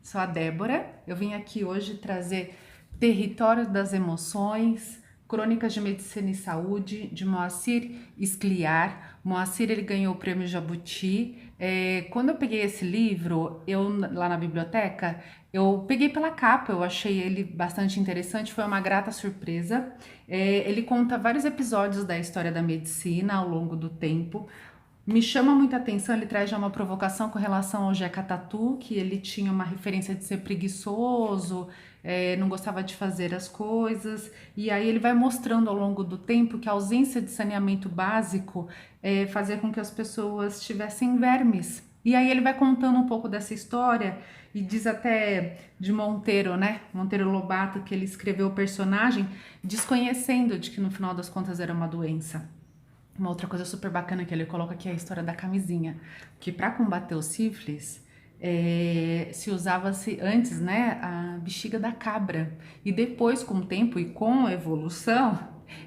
Sou a Débora, eu vim aqui hoje trazer Território das Emoções, Crônicas de Medicina e Saúde, de Moacir Scliar. Moacir, ele ganhou o prêmio Jabuti. Quando eu peguei esse livro, lá na biblioteca, eu peguei pela capa, eu achei ele bastante interessante, foi uma grata surpresa. Ele conta vários episódios da história da medicina ao longo do tempo. Me chama muita atenção, ele traz já uma provocação com relação ao Jeca Tatu, que ele tinha uma referência de ser preguiçoso, não gostava de fazer as coisas, e aí ele vai mostrando ao longo do tempo que a ausência de saneamento básico fazia com que as pessoas tivessem vermes. E aí ele vai contando um pouco dessa história e diz até de Monteiro, né? Monteiro Lobato, que ele escreveu o personagem desconhecendo de que no final das contas era uma doença. Uma outra coisa super bacana que ele coloca aqui é a história da camisinha, que para combater o sífilis se usava-se antes, né, a bexiga da cabra, e depois, com o tempo e com a evolução,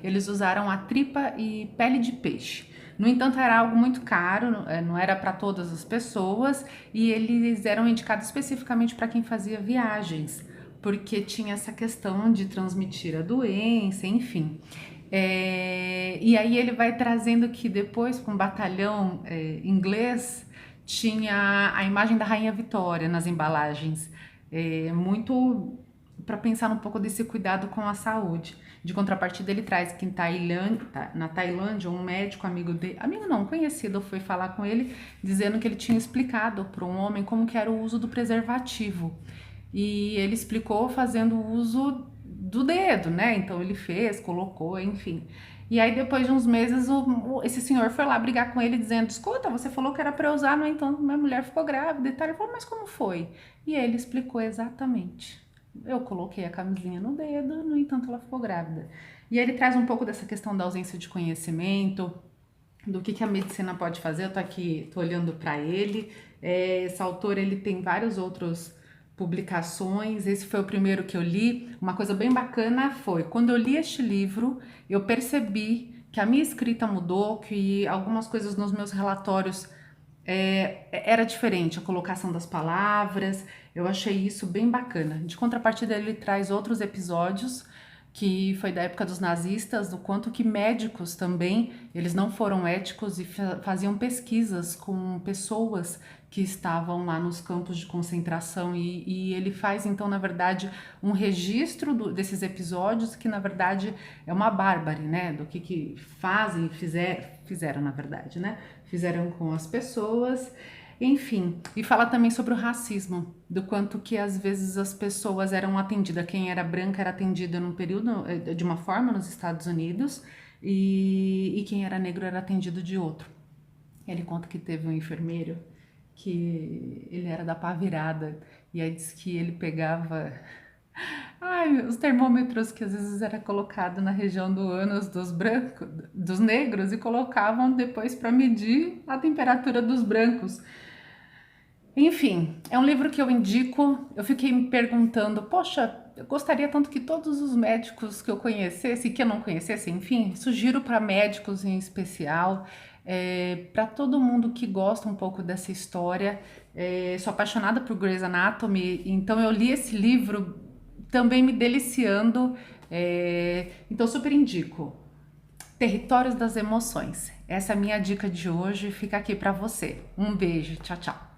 eles usaram a tripa e pele de peixe. No entanto, era algo muito caro, não era para todas as pessoas, e eles eram indicados especificamente para quem fazia viagens, porque tinha essa questão de transmitir a doença, enfim. E aí ele vai trazendo que depois, com um batalhão inglês, tinha a imagem da Rainha Vitória nas embalagens, muito para pensar um pouco desse cuidado com a saúde. De contrapartida, ele traz que na Tailândia, um médico amigo dele, amigo não, conhecido, foi falar com ele, dizendo que ele tinha explicado para um homem como que era o uso do preservativo. E ele explicou fazendo uso do dedo, né? Então ele fez, colocou, enfim. E aí depois de uns meses esse senhor foi lá brigar com ele dizendo: escuta, você falou que era para eu usar, no entanto minha mulher ficou grávida e tal. Ele falou: mas como foi? E ele explicou exatamente. Eu coloquei a camisinha no dedo, no entanto ela ficou grávida. E aí ele traz um pouco dessa questão da ausência de conhecimento, do que a medicina pode fazer. Eu tô aqui, tô olhando para ele. Esse autor, ele tem vários outros publicações. Esse foi o primeiro que eu li. Uma coisa bem bacana foi, quando eu li este livro, eu percebi que a minha escrita mudou, que algumas coisas nos meus relatórios era diferente, a colocação das palavras. Eu achei isso bem bacana. De contrapartida, ele traz outros episódios que foi da época dos nazistas, do quanto que médicos também, eles não foram éticos e faziam pesquisas com pessoas que estavam lá nos campos de concentração, e ele faz então, na verdade, um registro desses episódios, que na verdade é uma bárbare, né, do que fazem, fizeram na verdade, né, fizeram com as pessoas. Enfim, e fala também sobre o racismo, do quanto que às vezes as pessoas eram atendidas, quem era branca era atendida num período de uma forma nos Estados Unidos, e quem era negro era atendido de outro. Ele conta que teve um enfermeiro que ele era da pá virada, e aí diz que ele pegava os termômetros que às vezes era colocado na região do ânus dos brancos, dos negros, e colocavam depois para medir a temperatura dos brancos. Enfim, é um livro que eu indico. Eu fiquei me perguntando, poxa, eu gostaria tanto que todos os médicos que eu conhecesse e que eu não conhecesse, enfim, sugiro para médicos em especial, para todo mundo que gosta um pouco dessa história. Sou apaixonada por Grey's Anatomy, então eu li esse livro também me deliciando, então super indico. Territórios das Emoções. Essa é a minha dica de hoje, fica aqui para você. Um beijo, tchau, tchau.